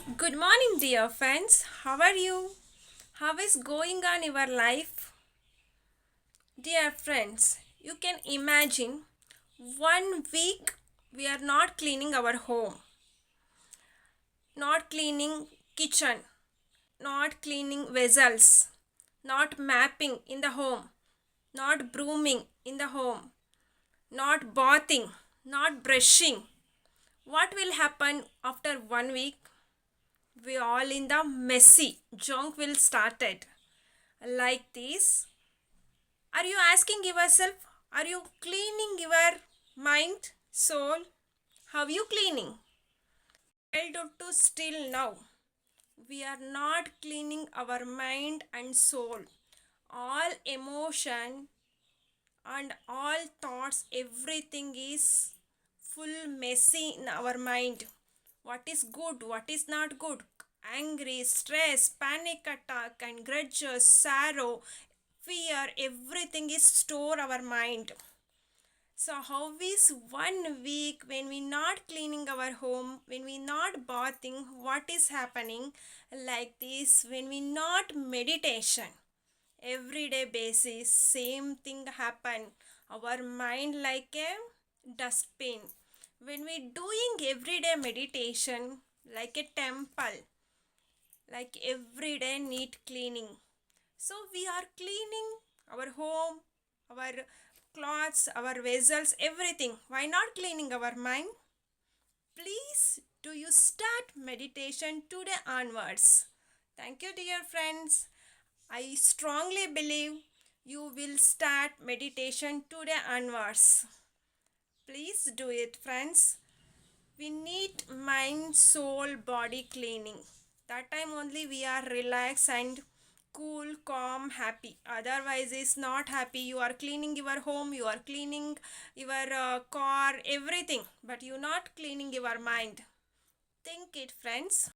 Good morning, dear friends. How are you? How is going on your life? Dear friends, you can imagine 1 week we are not cleaning our home, not cleaning kitchen, not cleaning vessels, not mapping in the home, not brooming in the home, not bathing, not brushing. What will happen after 1 week? We all in the messy junk will started like this. Are you asking yourself, are you cleaning your mind, soul? How you cleaning? Held to still now. We are not cleaning our mind and soul. All emotion and all thoughts, everything is full messy in our mind. What is good, what is not good, angry, stress, panic attack, and grudges, sorrow, fear, everything is store our mind. So how is 1 week when we not cleaning our home, when we not bathing, what is happening like this, when we not meditation, everyday basis, same thing happen. Our mind like a dustbin. When we doing everyday meditation like a temple, like everyday neat cleaning. So we are cleaning our home, our clothes, our vessels, everything. Why not cleaning our mind? Please do you start meditation today onwards. Thank you, dear friends. I strongly believe you will start meditation today onwards. Please do it, friends. We need mind, soul, body cleaning. That time only we are relaxed and cool, calm, happy. Otherwise, is not happy. You are cleaning your home, you are cleaning your car, everything, but you not cleaning your mind. Think it, friends.